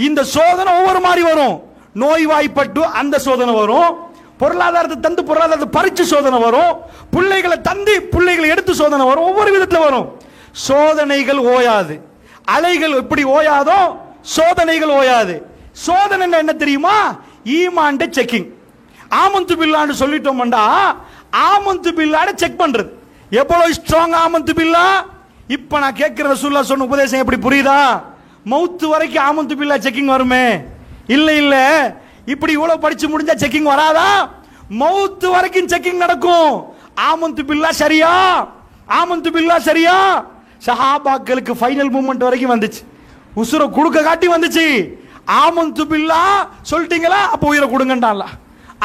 இந்த சோதனை ஒவ்வொரு மாதிரி வரும். நோய்வாய்ப்பட்டு அந்த சோதனை வரும், பொருளாதாரத்தை தந்து பொருளாதாரத்தை பறிச்சு சோதனை வரும், பிள்ளைகளை தந்தி பிள்ளைகளை எடுத்து சோதனை வரும். ஒவ்வொரு விதத்தில் வரும். சோதனைகள் ஓயாது. அலைகள் எப்படி ஓயாதோ சோதனைகள் ஓயாது. சோதனை என்ன தெரியுமா? ஈமான் செக்கிங். ஆமந்து பில்லான்னு சொல்லிட்டோம்டா, ஆமந்து பில்லாட செக் பண்றது. எவ்வளவு ஸ்ட்ராங் ஆமந்து பில்லா? இப்ப நான் கேட்கிற ரசூலுல்லாஹ் சொன்ன உபதேசம் எப்படி புரியுதா? மௌத்து வரைக்கும் ஆமந்து பில்லா செக்கிங் வருமே? இல்ல இல்ல, இப்படி இவ்வளவு படிச்சு முடிஞ்சா செக்கிங் வராதா? மௌத்து வரைக்கும் செக்கிங் நடக்கும். ஆமந்து பில்லா சரியா? ஆமந்து பில்லா சரியா? சஹாபாக்களுக்கு ஃபைனல் மூமெண்ட் வரைக்கும் வந்துச்சு. உசுர குடுக்க காட்டி வந்துச்சு. ஆமந்து பில்லா சொல்லிட்டீங்களா, அப்ப உயிரை கொடுங்கண்டான்ல.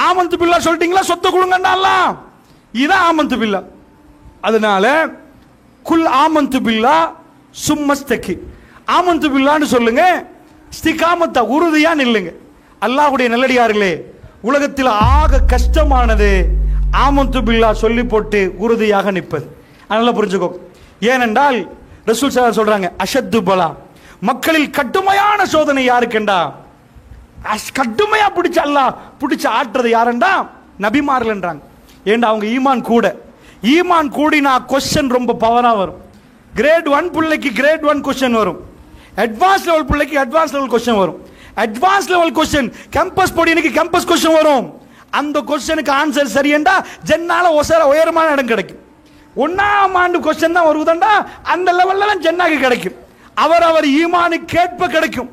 ஆமந்து பில்லா சொல்லிட்டீங்களா, சொத்தை கொடுங்கண்டான்ல. இதான் ஆமந்து பில்லா. அதனால குல் ஆமந்து பில்லா சும்மஸ்தகி. ஆமந்து பில்லான்னு சொல்லுங்க, ஸ்திகாமத்தா உறுதியா நில்லுங்க. அல்லாஹ்வுடைய நல்லடியார்களே, உலகத்தில் ஆக கஷ்டமானது ஆமந்து பில்லா சொல்லி போட்டு உறுதியாக நிற்பது. அதனால புரிஞ்சுக்கோ. ஏனென்றால் ரசூல் ஸல்லல்லாஹு அலைஹி சொல்றாங்க, அஷத்து பலா, மக்களில் கடுமையான சோதனை யாருக்குண்டா? கடுமையா பிடிச்ச அல்லாஹ் பிடிச்ச ஆட்டுறது யாருண்டா? நபிமார்கள் என்றாங்க. ஏண்டா அவங்க ஈமான் கூட. ஈமான் கூடினா கொஸ்டின் ரொம்ப பவரா வரும். கிரேட் 1 பிள்ளைக்கு கிரேட் 1 கொஸ்டின் வரும். அட்வான்ஸ் லெவல் பிள்ளைக்கு அட்வான்ஸ் லெவல் கொஸ்டின் வரும். அட்வான்ஸ் லெவல் கொஸ்டின் கேம்பஸ் பொடியனுக்கு கேம்பஸ் கொஸ்டின் வரும். அந்த கொஸ்டினுக்கு ஆன்சர் சரியண்டா ஜென்னால உயரமான இடம் கிடைக்கும். 1ஆம் ஆண்டு கொஸ்டின் தான் வருவதண்டா அந்த லெவல்ல ஜென்னாக்கு கிடைக்கும். அவர் ஈமானுக்கு கேட்ப கிடைக்கும்.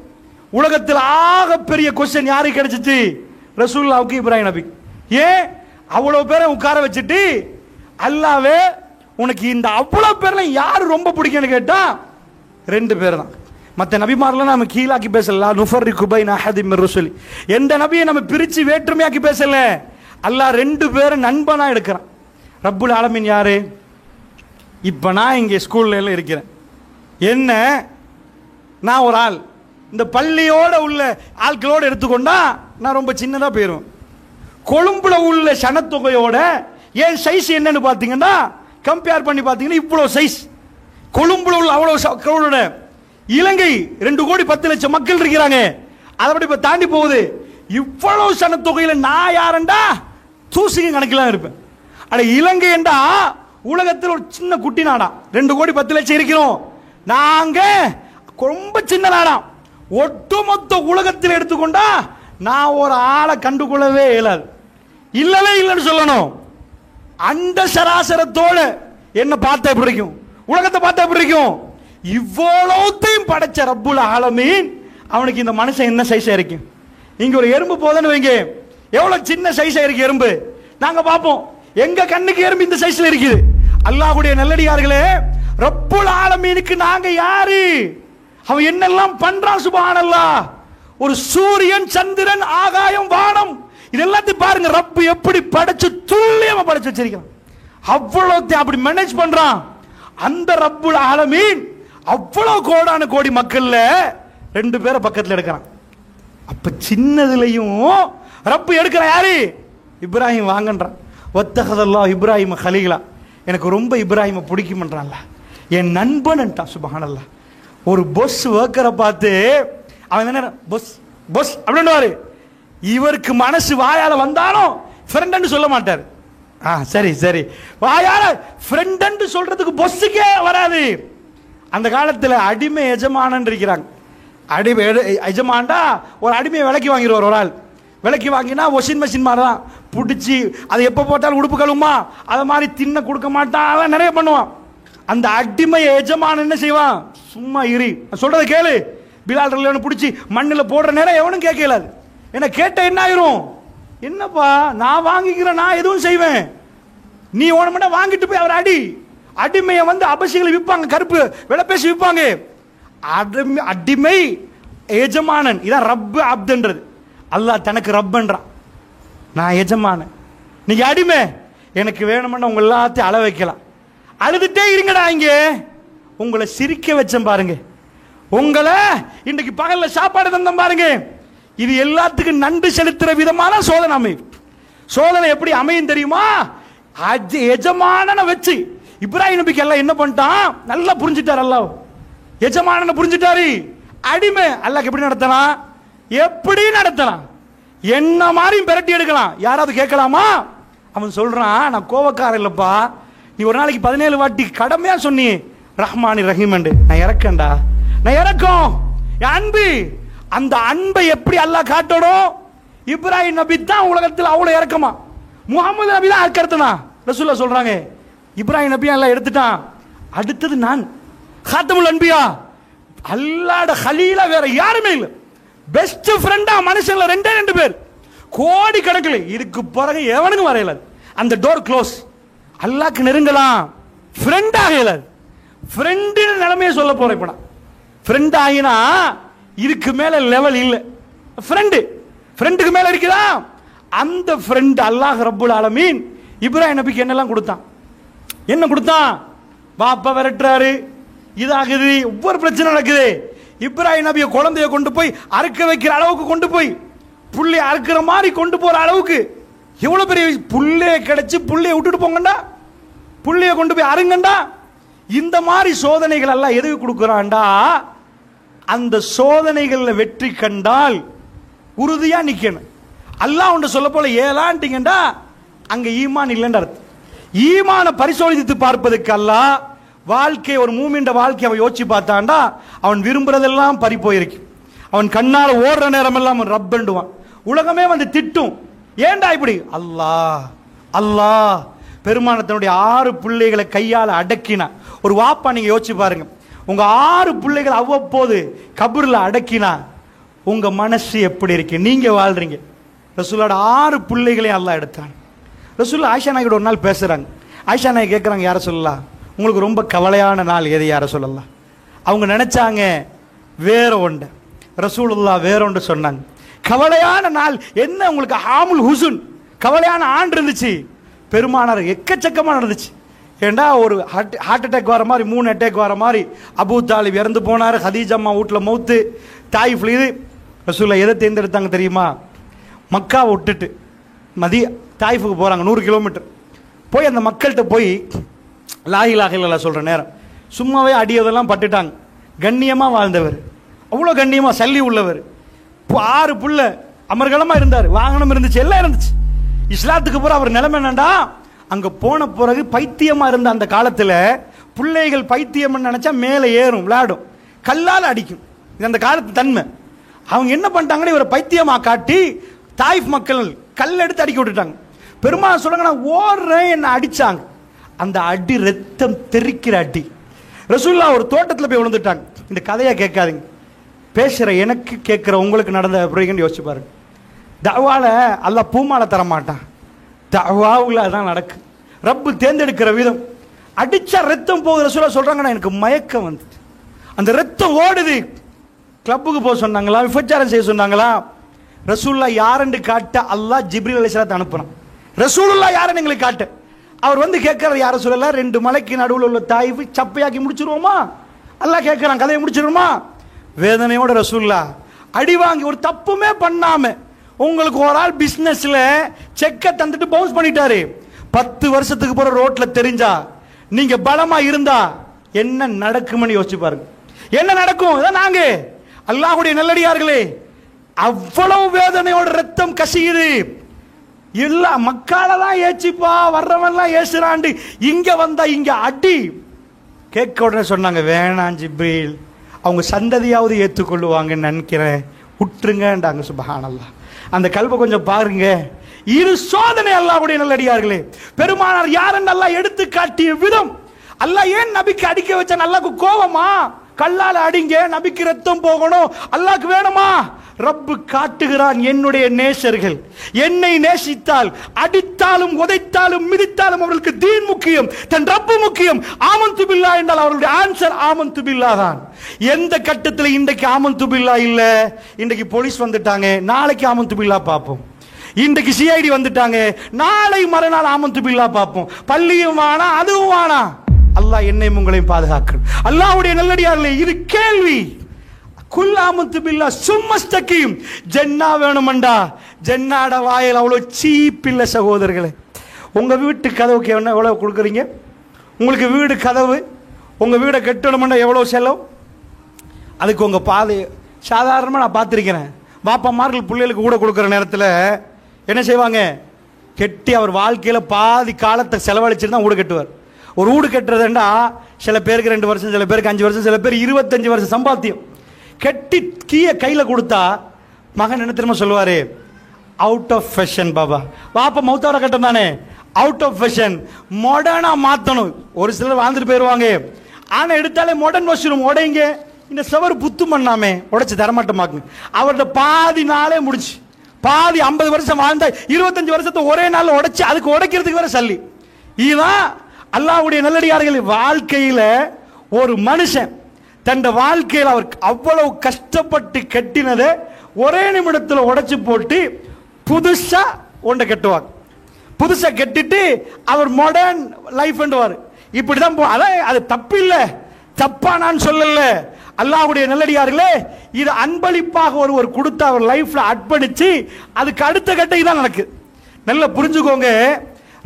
உலகத்தில் ஆக பெரிய கொஸ்டின் யாருக்கு கிடைச்சிச்சு? ரசூலுல்லாஹ்வுக்கு இப்ராஹிம் நபி. ஏன் அவ்வளவு பேரை உட்கார வச்சுட்டு, அல்லாவே உனக்கு இந்த அவ்வளவு பேர்ல யாரு ரொம்ப பிடிக்கும்னு கேட்டா 2 பேர் தான். மற்ற நபிமாரெல்லாம் நம்ம கீழாக்கி பேசல. நுஃபர்ரிகு பைன அஹதின் மிர் ருசுலி. எந்த நபியை நம்ம பிரிச்சு வேற்றுமையாக்கி பேசல. அல்லாஹ் 2 பேரை நண்பனா எடுக்கிறான். ரப்புல் ஆலமீன் யாரு? இப்ப நான் இங்கே ஸ்கூல்ல எல்லாம் இருக்கிறேன். என்ன, நான் ஒரு ஆள். இந்த பள்ளியோட உள்ள ஆட்களோட எடுத்துக்கொண்டா நான் ரொம்ப சின்னதா போயிடும். கொழும்புல உள்ள சனத்தொகையோட ஏன் சைஸ் என்னன்னு பாத்தீங்கன்னா, கம்பேர் பண்ணி பாத்தீங்கன்னா இவ்வளவு சைஸ். கொழும்புல உள்ள அவ்வளவு இலங்கை 2,10,00,000 மக்கள் இருக்கிறாங்க. அதை இப்ப தாண்டி போகுது. இவ்வளவு சனத்தொகையில நான் யாரண்டா தூசிங்க கணக்கெல்லாம் இருப்பேன். அட இலங்கை என்றா உலகத்தில் ஒரு சின்ன குட்டி நாடா. 2,10,00,000 இருக்கிறோம். நாங்க ரொம்ப சின்ன நாடா. ஒட்டுமொத்த உலகத்தில் எடுத்துக்கொண்டா நான் ஒரு ஆளை கண்டுகொள்ளவே இயலாது. இல்லவே இல்லைன்னு சொல்லணும். அந்த சராசரத்தோட என்ன பார்த்தா எப்படி இருக்கும்? உலகத்தை பார்த்தா எப்படி இருக்கும்? இவ்வளோத்தையும் படைச்ச ரப்புல் ஆலமீன் அவனுக்கு இந்த மனுஷன் என்ன சைஸா இருக்கும்? இங்க ஒரு எறும்பு போதுன்னு வைங்க, எவ்வளவு சின்ன சைஸா இருக்கு எறும்பு. நாங்க பார்ப்போம், எங்க கண்ணுக்கு எறும்பு இந்த சைஸ்ல இருக்குது. அல்லாஹ்வுடைய நல்லடியார்களே, ரப்புல் ஆலமீனுக்கு நாங்க யாரு? அவன் என்னெல்லாம் பண்றான் சுப்ஹானல்லாஹ். ஒரு சூரியன், சந்திரன், ஆகாயம், வானம், இதெல்லாத்தையும் பாருங்க. ரப்பு எப்படி படைச்சு துல்லியமா படைச்சு வச்சிருக்கான். அவ்வளவு அப்படி மேனேஜ் பண்றான். அந்த ரப்புல் ஆலமீன் அவ்வளவு கோடான கோடி மக்கள்ல 2 பேரை பக்கத்துல எடுக்கிறான். அப்ப சின்னதுலயும் ரப்பு எடுக்கிற யாரு? இப்ராஹிம் வாங்கன்றான். வத்தஹதல்லாஹ் இப்ராஹிம் கலீலா. எனக்கு ரொம்ப இப்ராஹிம பிடிக்கும்ன்றான்ல, என் நண்பன்ட்டான். சுப்ஹானல்லாஹ். ஒரு பொஸ் ஒர்க்கரை பார்த்து அவன் என்ன பொஸ் பொஸ் அப்படின்னுவாரு. இவருக்கு மனசு வாயால வந்தாலும் ஃப்ரெண்ட் சொல்ல மாட்டார். சரி சரி, வாயால ஃப்ரெண்ட் சொல்றதுக்கு பொஸ்ஸுக்கே வராது. அந்த காலத்தில் அடிமை எஜமானன் இருக்கிறாங்க. அடிமை எஜமான்டா ஒரு அடிமையை விலைக்கு வாங்கிடுவார். ஒரு ஆள் விலைக்கு வாங்கினா வாஷிங் மிஷின் மாதிரி தான் பிடிச்சி அதை எப்போ போட்டாலும் உடுப்பு கழுவுமா, அதை மாதிரி தின்ன கொடுக்க மாட்டான், அதெல்லாம் நிறைய பண்ணுவான். அந்த அடிமை எஜமானன் என்ன செய்வான்? சும்மா இரு, சொல்றதை கேளு. பிலால் ரலியல்லாஹு பிடிச்சி மண்ணில் போடுற நேரம் எவனும் கேட்கலாது. என்ன கேட்ட என்ன ஆயிரும்? என்னப்பா நான் வாங்கிக்கிறேன், நான் எதுவும் செய்வேன், நீ உன வாங்கிட்டு போய் அவர் அடி. அடிமையை வந்து அபசிகளை விற்பாங்க, கருப்பு விலை பேசி விற்பாங்க. அடிமை எஜமானன், இதான் ரப்பு அப்துன்றது. அல்லாஹ் தனக்கு ரப்புன்றான். நான் எஜமானன், நீங்க அடிமை, எனக்கு வேணும்னா உங்க எல்லாத்தையும் அழ வைக்கலாம். அழுதுட்டே இருங்கடா. இங்க உங்களை சிரிக்க வச்சேன் பாருங்க, உங்களை இன்றைக்கு பகல்ல சாப்பாடு தந்தம் பாருங்க. இது எல்லாத்துக்கும் நன்றி செலுத்துற விதமான சோதனை அமையும். சோதனை எப்படி அமையும் தெரியுமா? எஜமானனை வச்சு இப்ராஹிம் நபிக்கு எல்லாம் என்ன பண்ணிட்டான், நல்லா புரிஞ்சுட்டார். அல்லாஹ் எஜமானனை புரிஞ்சுட்டாரு. அடிமை அல்லாஹ் எப்படி நடத்தலாம், எப்படி நடத்தலாம், என்ன மாதிரியும் பிரட்டி எடுக்கலாம். யாராவது கேட்கலாமா? அவன் சொல்றான், நான் கோவக்காரன் இல்லப்பா, நீ ஒரு நாளைக்கு 17 வாட்டி கடமையா சொன்னி ரஹ்மானி ரஹீம், நான் இறக்கண்டா, நான் இறக்கம் என் அன்பு. அந்த அன்பை எப்படி அல்லாஹ் காட்டணும்? இப்ராஹிம் நபி தான் உலகத்தில் அவ்வளவு இறக்கமா, முகமது நபி தான் அக்கறதுனா. ரசூலுல்லாஹ் சொல்றாங்க, இப்ராஹிம் நபி எல்லாம் எடுத்துட்டான், அடுத்தது நான் காத்தமுல் அன்பியா, அல்லாஹ்ட கலீலா வேற யாருமே இல்லை. பெஸ்ட் ஃப்ரெண்டா மனுஷன்ல 2 பேர், கோடி கணக்கில். இதுக்கு பிறகு எவனுக்கும் வரையல. அந்த டோர் க்ளோஸ். அல்லாஹ்க்கு நெருங்கலாம், ஃப்ரெண்ட் ஆகல. ஃப்ரெண்ட் நிலைமையை சொல்ல போறேன். இப்ப நான் ஃப்ரெண்ட் ஆகினா இதுக்கு மேல லெவல் இல்லை. ஃப்ரெண்டுக்கு மேல இருக்குதா? அந்த ஃப்ரெண்ட் அல்லாஹ் ரப்புல் ஆலமீன் இப்ராஹிம் நபிக்கு என்னெல்லாம் கொடுத்தான்? என்ன கொடுத்தான்? வாப்பா விரட்டுறாரு, இதாகுது, ஒவ்வொரு பிரச்சனை நடக்குது. இப்ராஹிம் நபியை குழந்தைய கொண்டு போய் அறுக்க வைக்கிற அளவுக்கு கொண்டு போய் புள்ளைய அறுக்கிற மாதிரி கொண்டு போற அளவுக்கு எவ்வளவு பெரிய புள்ளைய கிடைச்சு, புள்ளைய விட்டுட்டு போங்கண்டா, புள்ளைய கொண்டு போய் அருங்கண்டா. இந்த மாதிரி சோதனைகள் எல்லாம் எதுக்கு கொடுக்குறான்டா? அந்த சோதனைகளில் வெற்றி கண்டால் உறுதியா நிக்கணும். அல்லாஹ் ஒன்று சொல்ல போல ஏலான்ட்டீங்கண்டா அங்க ஈமான் இல்லைன்ற அர்த்தம். ஈமான பரிசோதித்து பார்ப்பதுக்கு அல்லாஹ் வாழ்க்கை, ஒரு மூமின்ற வாழ்க்கை அவன் யோசிச்சு பார்த்தான்டா, அவன் விரும்புறதெல்லாம் பறி போயிருக்கு. அவன் கண்ணால ஓடுற நேரம் எல்லாம் அவன் ரப்பண்டுவான். உலகமே வந்து திட்டும், ஏண்டா இப்படி? அல்லாஹ் அல்லாஹ் பெருமானத்தினுடைய 6 பிள்ளைகளை கையால அடக்கினா. ஒரு வாப்பா நீங்க யோசிச்சு பாருங்க, உங்க 6 பிள்ளைகள் அவ்வப்போது கபூர்ல அடக்கினா உங்க மனசு எப்படி இருக்கு? நீங்க வாழ்றீங்க. ரசூலோட 6 பிள்ளைகளையும் அல்லாஹ் எடுத்தான். ரசூலுல்லாஹ் ஆயிஷா நாயகிட்ட ஒரு நாள் பேசுறாங்க. ஆயிஷா நாயகி கேட்கறாங்க, யார சொல்லலாம், உங்களுக்கு ரொம்ப கவலையான நாள் எது யார சொல்லலாம்? அவங்க நினைச்சாங்க வேற ஒன்று, ரசூலுல்லாஹ் வேற ஒன்று சொன்னாங்க. கவலையான நாள் என்ன உங்களுக்கு? ஹாமுல் ஹுசுன், கவலையான ஆண்டு இருந்துச்சு. பெருமானார் எக்கச்சக்கமா நடந்துச்சு. ஏண்டா ஒரு ஹார்ட் அட்டாக் வர மாதிரி, 3 அட்டாக் வர மாதிரி அபூ தாலிப் இறந்து போனார், ஹதீஜா அம்மா வீட்டில் மௌத்து, தாயிஃப்ல இது. ரசூலுல்லாஹ் எதை தேர்ந்தெடுத்தாங்க தெரியுமா? மக்காவை விட்டுட்டு தாயிஃபுக்கு போறாங்க, 100 கிலோமீட்டர் போய் அந்த மக்கள்கிட்ட போய் லா இலாஹ இல்லல்லாஹ் சொல்ற நேரம் சும்மாவே அடியதெல்லாம் பட்டுட்டாங்க. கண்ணியமா வாழ்ந்தவர், அவ்வளோ கண்ணியமா சல்லி உள்ளவர், 6 புள்ள அமர்கலமா இருந்தார், வாகனம் இருந்துச்சு, எல்லாம் இருந்துச்சு. இஸ்லாத்துக்கு போற அவர் நிலைமை என்னண்டா, அங்க போன பிறகு பைத்தியமா இருந்த அந்த காலத்துல பிள்ளைகள் பைத்தியம் நினைச்சா மேலே ஏறும், விளையாடும், கல்லால் அடிக்கும். இது அந்த காலத்து தன்மை. அவங்க என்ன பண்ணிட்டாங்கன்னு இவரை பைத்தியமா காட்டி தாயிஃப் மக்கள் கல் எடுத்து அடிக்க விட்டுட்டாங்க. பெருமாள் சொல்றாங்க, நான் ஓடுறேன், என்ன அடிச்சாங்க. அந்த அடி ரத்தம் தெறிக்கிற அடி. ரசூலுல்லாஹ் ஒரு தோட்டத்தில் போய் விழுந்துட்டாங்க. இந்த கதையை கேட்காதீங்க, பேசுற எனக்கு கேட்கிற உங்களுக்கு நடந்த பிறகுன்னு யோசிச்சு பாருங்க. தஅவால அல்லாஹ் பூமால தர மாட்டான், தஅவாவுல அதான் நடக்கு. ரப்பு தேர்ந்தெடுக்கிற விதம். அடிச்சா ரத்தம் போகுது. ரசூலுல்லாஹ் சொல்றாங்க, எனக்கு மயக்கம் வந்துட்டு, அந்த ரத்தம் ஓடுது. கிளப்புக்கு போக சொன்னாங்களா, விபச்சாரம் செய்ய சொன்னாங்களா? ரசூலுல்லாஹ் யாருன்னு காட்ட அல்லாஹ் ஜிப்ரீல் அலைஹிஸ்ஸலாத்தை அனுப்புறான். ரசூலுல்லாஹ் யாருன்னு எங்களுக்கு காட்ட. அவர் வந்து கேட்கிறார், யார சொல்லல, 2 மலைக்கு நடுவில் உள்ள தாயிஃபை சப்பையாக்கி முடிச்சிருவோமா? அல்லாஹ் கேட்கிறான், கதையை முடிச்சிருமா? வேதனையோட ரசூலுல்லாஹ் அடி வாங்கி ஒரு தப்புமே பண்ணாம உங்களுக்கு ஒரு ஆள் பிசினஸ்ல செக்க தந்துட்டு பவுன்ஸ் பண்ணிட்டாரு. 10 வருஷத்துக்கு போற ரோட்ல தெரிஞ்சா நீங்க பலமா இருந்தா என்ன நடக்கும்னு யோசிச்சு பாருங்க. என்ன நடக்கும்? நாங்க அல்லாஹ்வுடைய நல்லடியார்களே, அவ்வளவு வேதனையோட ரத்தம் கசியுது. எல்லா மக்களெல்லாம் ஏச்சிப்பா, வர்றவன்லாம் ஏசுறாண்டு, இங்க வந்தா இங்க அடி. கேட்க உடனே சொன்னாங்க, வேணாம் ஜிப்ரீல், அவங்க சந்ததியாவது ஏற்றுக்கொள்ளுவாங்கன்னு நினைக்கிறேன், விட்டுருங்கன்றாங்க. சுப்ஹானல்லாஹ். அந்த கல்வை கொஞ்சம் பாருங்க. இது சோதனை அல்லாஹ்வுடைய நல்லடியார்களே. பெருமானார் யாருன்னு அல்லாஹ் எடுத்து காட்டிய விதம். அல்லாஹ் ஏன் நபிக்கு அடிக்க வச்சா? அல்லாஹ்க்கு கோவமா? கல்லால அடிங்க, நபிக்கு ரத்தம் போகணும், அல்லாஹ்க்கு வேணுமா? ரப்பு காட்டுகிறான், என்னுடைய நேசர்கள் என்னை நேசித்தால் அடித்தாலும் உதைத்தாலும் மிதித்தாலும் அவர்களுக்கு தீன் முக்கியம், தன் ரப்பு முக்கியம். ஆமன்து பில்லா என்றால் அவர்களுடைய ஆன்சர் ஆமன்து பில்லா தான். எந்த கட்டத்தில் இன்றைக்கு ஆமன்து பில்லா இல்ல? இன்றைக்கு போலீஸ் வந்துட்டாங்க, நாளைக்கு ஆமன்து பில்லா பார்ப்போம். இன்றைக்கு சிஐடி வந்துட்டாங்க, நாளை மறுநாள் ஆமன்து பில்லா பார்ப்போம். பள்ளியும் வானா, அதுவும் வானா. அல்லாஹ் என்னையும் உங்களையும் பாதுகாக்கணும். அல்லாஹ்வுடைய நல்லடியார்களே, இது கேள்வி. குல்லாமத்து பில்லா சும்மஸ்தகீம். ஜன்னா வேணுமண்டா, ஜன்னாட வாயில் அவ்வளோ சீப் இல்லை சகோதரர்களே. உங்க வீட்டு கதவுக்கு என்ன எவ்வளவு கொடுக்குறீங்க? உங்களுக்கு வீடு கதவு, உங்கள் வீடை கட்டணும்னா எவ்வளோ செலவு? அதுக்கு உங்கள் பாதை சாதாரணமாக நான் பார்த்துருக்கிறேன். பாப்பாமார்கள் பிள்ளைகளுக்கு கூட கொடுக்குற நேரத்தில் என்ன செய்வாங்க? கெட்டி அவர் வாழ்க்கையில் பாதி காலத்தை செலவழிச்சுட்டு தான் வீடு கட்டுவார். ஒரு வீடு கட்டுறதுண்டா சில பேருக்கு 2 வருஷம், சில பேருக்கு 5 வருஷம், சில பேர் 25 வருஷம் சம்பாத்தியம். கெட்டி கீயை கையில் கொடுத்தா மகன் என்ன தெரியுமா சொல்லுவார்? அவுட் ஆஃப் ஃபேஷன் பாபா. பாப்பா மௌத்தாவர கட்டம் தானே, அவுட் ஆஃப் ஃபேஷன், மாடர்னாக மாற்றணும். ஒரு சிலர் வாழ்ந்துட்டு போயிடுவாங்க. ஆனால் எடுத்தாலே மாடர்ன் வாஷ்ரூம் உடைங்க, இந்த சவர் புத்து பண்ணாமே உடைச்சு தரமாட்டமாக்கு. அவரோட பாதி நாளே முடிச்சு, பாதி 50 வருஷம் வாழ்ந்த 25 வருஷத்தை ஒரே நாள் உடைச்சு அதுக்கு உடைக்கிறதுக்கு வேற சல்லி. இதுதான் அல்லாஹ்வுடைய நல்லடியார்கள். வாழ்க்கையில் ஒரு மனுஷன் தன் வாழ்க்கையில் அவர் அவ்வளவு கஷ்டப்பட்டு கட்டினதை ஒரே நிமிடத்தில் உடைச்சு போட்டு புதுசா ஒன்றை கட்டுவார். புதுசா கட்டிட்டு அவர் மாடர்ன் லைஃப் பண்ணுவார். இப்படிதான் அதான் அது தப்பு இல்லை, தப்பா நான் சொல்லல. அல்லாஹ்வுடைய நல்லடியார்களே, இது அன்பளிப்பாக ஒருவர் கொடுத்து அவர் லைஃப்ல அர்ப்பணிச்சு அதுக்கு அடுத்த கட்டம் தான் நடக்குது. நல்லா புரிஞ்சுக்கோங்க.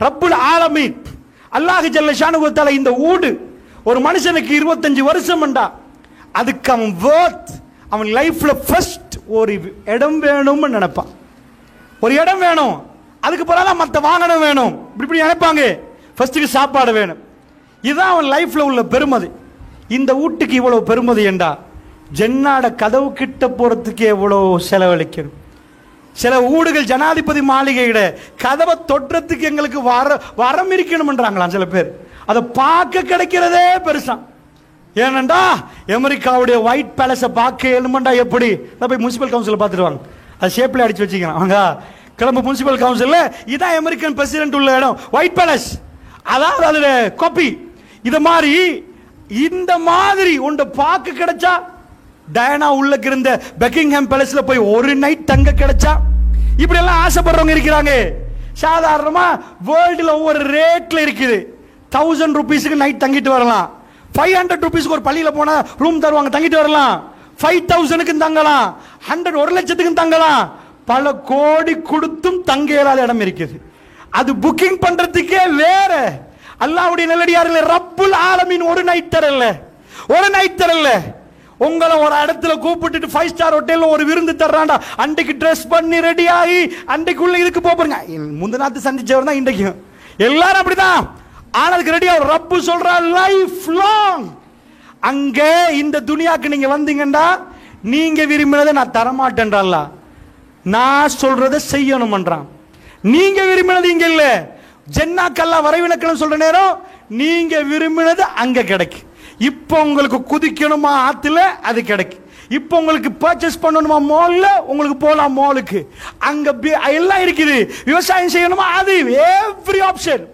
ரப்புல் ஆலமீன் அல்லாஹ் ஜல்ல ஷானுஹு வ தஆலா இந்த ஊடு ஒரு மனுஷனுக்கு 25 வருஷம் என்றா அதுக்கு அவன் வர்த், அவன் லைஃப்ல ஃபர்ஸ்ட் ஒரு இடம் வேணும்னு நினைப்பான். ஒரு இடம் வேணும், அதுக்கு பிறகு மற்ற வாகனம் வேணும், இப்படி நினைப்பாங்க. ஃபர்ஸ்ட்டுக்கு சாப்பாடு வேணும். இதுதான் அவன் லைஃப்ல உள்ள பெருமதி. இந்த வீட்டுக்கு இவ்வளவு பெருமதி என்றா ஜன்னாட கதவு கிட்ட போறதுக்கு எவ்வளவு செலவழிக்கணும். சில வீடுகள் ஜனாதிபதி மாளிகையிட கதவை தொட்டுறதுக்கு எங்களுக்கு வரம் இருக்கணும்ன்றாங்களாம் சில பேர். அதை பார்க்க கிடைக்கிறதே பெருசா. ஏனண்டா அமெரிக்காவுடைய ஒயிட் பேலஸை பார்க்க எழுமண்டா எப்படி போய் முனிசிபல் கவுன்சில் பார்த்துருவாங்க. அது ஷேப்ல அடிச்சு வச்சுக்கிறான் அவங்க. கிளம்பு முனிசிபல் கவுன்சில், இதான் அமெரிக்கன் பிரசிடென்ட் உள்ள இடம், ஒயிட் பேலஸ். அதாவது அதுல காப்பி. இது மாதிரி இந்த மாதிரி ஒன்றை பார்க்க கிடைச்சா, டயனா உள்ள இருந்த பெக்கிங்ஹாம் பேலஸ்ல போய் ஒரு நைட் தங்க கிடைச்சா, இப்படி எல்லாம் ஆசைப்படுறவங்க இருக்கிறாங்க. சாதாரணமா வேர்ல்டுல ஒவ்வொரு ரேட்ல இருக்குது. 1000 ரூபீஸ்க்கு நைட் தங்கிட்டு வரலாம். 500 ரூபீஸ்க்கு ஒரு பள்ளியில போனா ரூம் தருவாங்க, தங்கிட்டு வரலாம். 5000க்கு தங்கலாம், 1 லட்சத்துக்கு தங்கலாம். பல கோடி கொடுத்தும் தங்க இயலாத இடம் இருக்குது. அது புக்கிங் பண்றதுக்கே வேற. அல்லாஹ்வுடைய நல்லடியார்களே, ரப்புல் ஆலமீன் ஒரு நைட் தரல, ஒரு நைட் தரல. உங்களை ஒரு இடத்துல கூப்பிட்டுட்டு 5 ஸ்டார் ஹோட்டல்ல ஒரு விருந்து தர்றாண்டா, அன்றைக்கு ட்ரெஸ் பண்ணி ரெடி ஆகி அன்றைக்குள்ள இதுக்கு போறீங்க. முந்தினாத்து சந்திச்சவர் தான் இன்றைக்கு எல்லாரும் அப்படிதான். ஆனதுக்கு ரெடியா ரப்பு சொல்றா லைஃப் லாங். அங்க இந்த துனியாக்கு நீங்க வந்தீங்கன்னா நீங்க விரும்பினதை நான் தரமாட்டேன்றால, நான் சொல்றதை செய்யணும்ன்றான். நீங்க விரும்பினது இங்க இல்ல. ஜன்னாக்கெல்லாம் வரவினக்கணும் சொல்ற நேரம் நீங்க விரும்பினது அங்க கிடைக்கும். இப்போ உங்களுக்கு குதிக்கணுமா ஆத்துல, அது கிடைக்கும். இப்போ உங்களுக்கு பர்ச்சேஸ் பண்ணணுமா மால்ல, உங்களுக்கு போலாம் மாலுக்கு. அங்க எல்லாம் இருக்குது. விவசாயம் செய்யணுமா, அது எவ்ரி ஆப்ஷன்.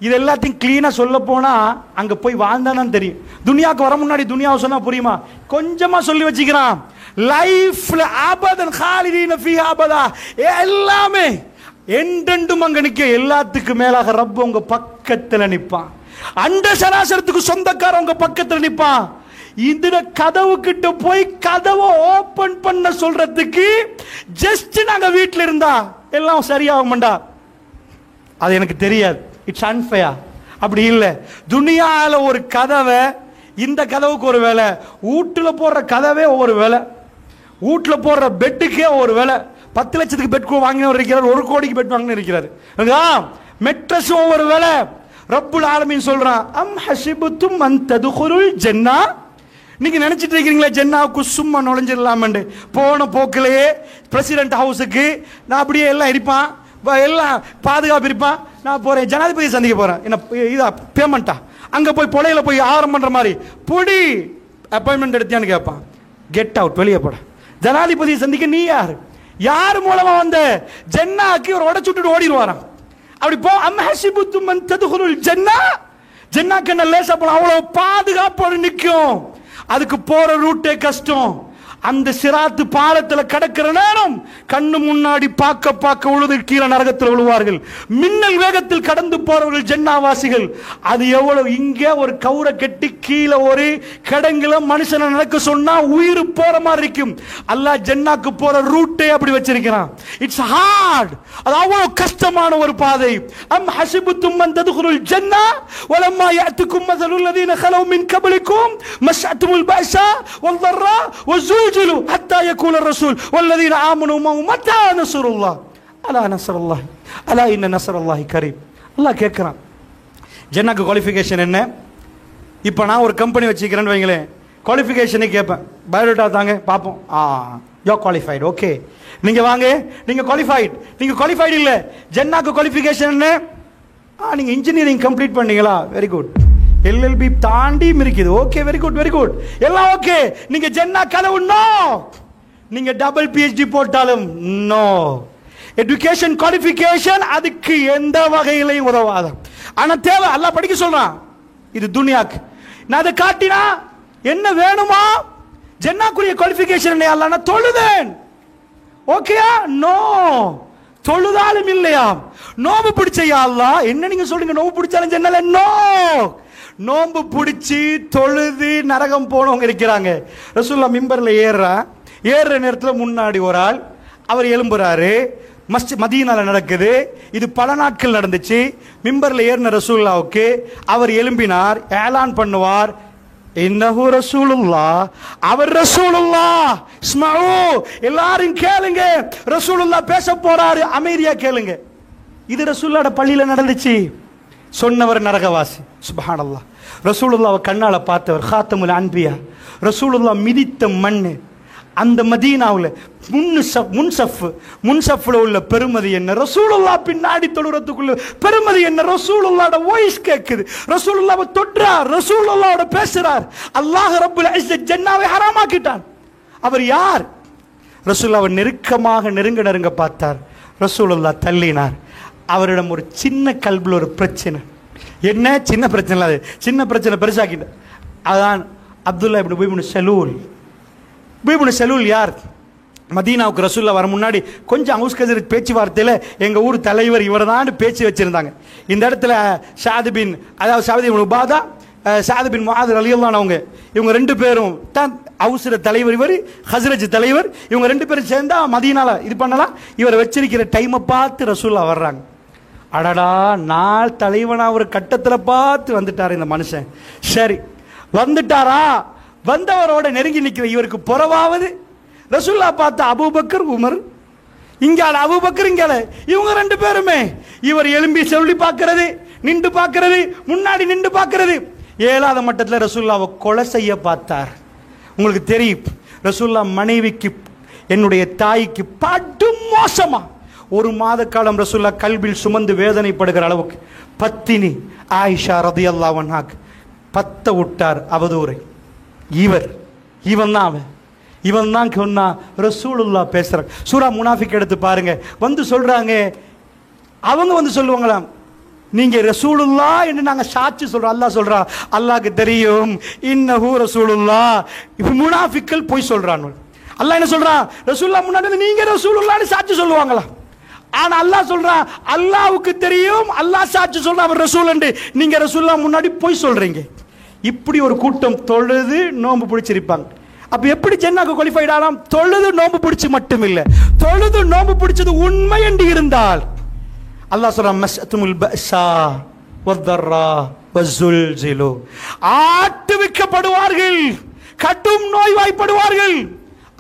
இது எல்லாத்தையும் கிளீனா சொல்ல போனா அங்க போய் வாழ்ந்தானு தெரியும். துனியாவுக்கு வர முன்னாடி துனியாவை சொன்னா புரியுமா? கொஞ்சமா சொல்லி வச்சுக்கிறான். லைஃப்ல அபதன் காலிதீன ஃபீஹா அபதா, எல்லாமே என்றென்றும் அங்க நிக்க. எல்லாத்துக்கு மேலாக ரப்பு உங்க பக்கத்துல நிப்பான். அண்ட சராசரத்துக்கு சொந்தக்கார உங்க பக்கத்துல நிப்பான். இந்த கதவு கிட்ட போய் கதவை ஓபன் பண்ண சொல்றதுக்கு ஜஸ்ட் நாங்க வீட்டுல இருந்தா எல்லாம் சரியாகும்டா, அது எனக்கு தெரியாது. It's unfair. அப்படி இல்லை. துனியால ஒரு கதவை, இந்த கதவுக்கு ஒரு வேலை, வீட்டுல போடுற கதவே ஒவ்வொரு வேலை, வீட்டுல போடுற பெட்டுக்கே ஒரு வேலை. 10 லட்சத்துக்கு பெட் வாங்கினவர் இருக்கிறார், 1 கோடிக்கு பெட் வாங்கின இருக்கிறார். மெட்ரஸ் ஒவ்வொரு வேலை. ரப்புல் ஆலமீன் சொல்றான், அம் ஹஸிபுத்தும் அன் ததுகுலுல் ஜன்னா, நீங்க நினைச்சிட்டு இருக்கீங்களா ஜன்னாவுக்கு சும்மா நுழைஞ்சிடலாமண்டு? போன போக்கிலேயே பிரசிடென்ட் ஹவுஸுக்கு நான் அப்படியே எல்லாம் இருப்பான், எல்லாம் பாதுகாப்பு இருப்பான். நான் போறேன், ஜனாதிபதியை சந்திக்க போறேன், என்ன இதா பேமெண்டா, அங்க போய் பொலையில போய் ஆரம் பண்ற மாதிரி பொடி அப்பாயின்மெண்ட் எடுத்தியான்னு கேட்பான். கெட் அவுட், வெளியே போட. ஜனாதிபதியை சந்திக்க நீ யாரு? யார் மூலமா வந்த? ஜன்னாக்கு ஒரு உடச்சு விட்டுட்டு ஓடிடுவாராம். அப்படி போ. அம்ஹசிபுத்தும் அன் ததுகுலுல் ஜன்னா, ஜன்னாக்கு என்ன லேசா போலாம், அவ்வளவு பாதுகாப்போடு நிற்கும். அதுக்கு போற ரூட்டே கஷ்டம். அந்த சிராத்து பாலத்துல கடக்கிற நேரம் கண்ணு முன்னாடி பார்க்க உழுது கீழே நரகத்தில் விழுவார்கள். மின்னல் வேகத்தில் கடந்து போறவர்கள் ஜன்னாவாசிகள். அது எவ்வளவு, இங்க ஒரு கவுரை கட்டி கீழே ஒரு கடங்குல மனுஷனை நடக்க சொன்னா உயிர் போற மாதிரி இருக்கும். அல்லாஹ் ஜன்னாக்கு போற ரூட்டே அப்படி வச்சிருக்கிறான். It's hard. அது அவ்வளவு கஷ்டமான ஒரு பாதை. அம் ஹஸிபுத்தும் மன் ததுகுலுல் ஜன்னா வலம்மா யாத்துக்கும் மஸலுல் லதீன خلوا من قبلكم مشأتم البأساء والضراء وزلزلوا حتى يقول الرسول والذين آمنوا معه متى نصر الله ألا نصر الله ألا إن نصر الله قريب. அல்லாஹ் கேட்கிறான், ஜன்னாக்கு குவாலிஃபிகேஷன் என்ன? இப்போ நான் ஒரு கம்பெனி வச்சுக்கிறேன்னு வைங்களேன், குவாலிஃபிகேஷனே கேட்பேன். பயோடேட்டா தாங்க பார்ப்போம். யோ குவாலிஃபைடு, ஓகே. நீங்கள் வாங்க, நீங்கள் குவாலிஃபைடு. நீங்கள் குவாலிஃபைடு இல்லை. ஜன்னாக்கு குவாலிஃபிகேஷன் என்ன? நீங்கள் இன்ஜினியரிங் கம்ப்ளீட் பண்ணீங்களா? Very good. எல்எல்பி தாண்டி இருக்குது, okay, very good very good, எல்லாம் ஓகே. நீங்க ஜன்னா கதவு நோ. நீங்க டபுள் பிஹெச்டி போட்டாலும் நோ. எஜுகேஷன் குவாலிஃபிகேஷன் அதுக்கு எந்த வகையிலையும் உதவாது. ஆனா தேவை, அல்லாஹ் படிக்க சொல்றான். இது துனியாக்கு. நான் அதை காட்டினா என்ன வேணுமா? ஜன்னாக்குரிய குவாலிஃபிகேஷன் என்ன? அல்லாஹ் நான் தொழுதேன், ஓகேயா? நோ. தொழுதாலும் இல்லையா? நோம்பு பிடிச்சையா? அல்லாஹ் என்ன நீங்க சொல்றீங்க? நோம்பு பிடிச்சாலும் ஜன்னல நோ. நோம்பு பிடிச்சி தொழுது நரகம் போனவங்க இருக்கிறாங்க. ரசூலுல்லாஹ் மிம்பர்ல ஏறுற நேரத்தில் முன்னாடி ஒரு ஆள் அவர் எழும்புறாரு. மதீனால நடக்குது. இது பல நாட்கள் நடந்துச்சு. மிம்பர்ல ஏறின ரசூலுல்லாஹ்வுக்கு அவர் எழும்பினார், ஏலான் பண்ணுவார், இன்னஹு ரசூலுல்லாஹ், அவர் ரசூலுல்லாஹ், இஸ்மஊ, எல்லாரும் கேளுங்க, ரசூலுல்லாஹ் பேச போறாரு, அமைதியா கேளுங்க. இது ரசூலுல்லாஹ்ட பள்ளியில நடந்துச்சு. சொன்னவர் நரகவாசி. சுப்ஹானல்லாஹ். ரசூலுல்லாஹ்வை கண்ணால பார்த்தவர், காத்தமுல் அன்பியா. ரசூலுல்லாஹ் மிதித்த மண்ணு அந்த மதீனாவில் முன்சஃப்ல உள்ள பெருமதி என்ன? ரசூலுல்லாஹ் பின்னாடி தொழுறதுக்குள்ள பெருமதி என்ன? ரசூலுல்லாஹ்ட வாய்ஸ் கேக்குது. ரசூலுல்லாஹ்வை தொட்றார், ரசூலுல்லாஹ்வோட பேசுறார். அல்லாஹ் ரப்புல் இஸ்ஸத் ஜன்னாவை ஹராமாக்கிட்டான். அவர் யார்? ரசூலுல்லாஹ்வை நெருக்கமாக நெருங்க பார்த்தார். ரசூலுல்லாஹ் தள்ளினார். அவரிடம் ஒரு சின்ன கல்பில் ஒரு பிரச்சனை. என்ன சின்ன பிரச்சனை? அது சின்ன பிரச்சனை பெருசாக்கிட்ட. அதான் அப்துல்லா இப்னு உபை இப்னு சலூல். உபை இப்னு சலூல் யார்? மதீனாவுக்கு ரசூலுல்லாஹ் வர முன்னாடி கொஞ்சம் அவுஸ்கஜர் பேச்சுவார்த்தையில் எங்கள் ஊர் தலைவர் இவர் தான் பேச்சு வச்சிருந்தாங்க. இந்த இடத்துல ஷாது பின் உபாதா, ஷாது பின் முஆத் ரலியல்லாஹு அன்ஹு, இவங்க ரெண்டு பேரும் தான் அவுஸ்ர தலைவர், இவர் ஹஸ்ரஜ் தலைவர். இவங்க ரெண்டு பேரும் சேர்ந்தா மதீனால இது பண்ணலாம். இவர் வச்சிருக்கிற டைமை பார்த்து ரசூலுல்லாஹ் வர்றாங்க. அடடா, நாள் தலைவனா ஒரு கட்டத்தில் பார்த்து வந்துட்டார் இந்த மனுஷன். சரி வந்துட்டாரா? வந்தவரோட நெருங்கி நிற்கிற இவருக்கு புறவாவது ரசூலுல்லாஹ் பார்த்த அபூபக்கர் உமர், இங்கால அபூபக்கர், இங்கால இவங்க ரெண்டு பேருமே. இவர் எழும்பி சொல்லி பார்க்கிறது, நின்று பார்க்கிறது, முன்னாடி நின்று பார்க்கிறது. ஏழாவது மட்டத்தில் ரசூலுல்லாஹ்வை கொலை செய்ய பார்த்தார். உங்களுக்கு தெரியும், ரசூலுல்லாஹ் மனைவிக்கு, என்னுடைய தாய்க்கு படு மோசமா ஒரு மாத காலம் ரசூலுல்லாஹ் கல்பில் சுமந்து வேதனைப்படுகிற அளவுக்கு பத்தினி ஆயிஷா ரலியல்லாஹு அன்ஹா பத்த விட்டார் அவதூரை. இவன் தான் சொன்னா ரசூலுல்லாஹ் பேசுறாங்க. சூரா முனாஃபிக் எடுத்து பாருங்க. வந்து சொல்றாங்க, அவங்க வந்து சொல்லுவாங்களாம், நீங்க ரசூலுல்லாஹ் என்று நாங்க சாட்சி சொல்றோம். அல்லாஹ் சொல்றா, அல்லாஹ்க்கு தெரியும் இன்னஹு ரசூலுல்லாஹ். முனாஃபிக்கள் போய் சொல்றாங்க. அல்லாஹ் என்ன சொல்றான்? ரசூலுல்லாஹ் முன்னாடி நீங்க ரசூலுல்லாஹ்னு சாட்சி சொல்லுவாங்களா? ஆனா அல்லாஹ் சொல்றான், அல்லாஹ்வுக்கு தெரியும், அல்லாஹ் சாட்சி சொல்றான் அவர் ரசூல் என்று. நீங்க ரசூலுல்லாஹ் முன்னாடி போய் சொல்றீங்க. இப்படி ஒரு கூட்டம் தொழுது நோன்பு பிடிச்சிருப்பாங்க. அப்ப எப்படி ஜன்னாக்கு குவாலிஃபைட் ஆகலாம்? தொழுது நோன்பு பிடிச்சு மட்டும் இல்ல, தொழுது நோன்பு பிடிச்சது உண்மை என்று இருந்தால். அல்லாஹ் சொல்றான், மஸ்அத்துல் பஸா வத்தர்ரா வஸுல்ஸிலு, ஆட்டுவிக்கப்படுவார்கள், கடும் நோய்வாய்ப்படுவார்கள்.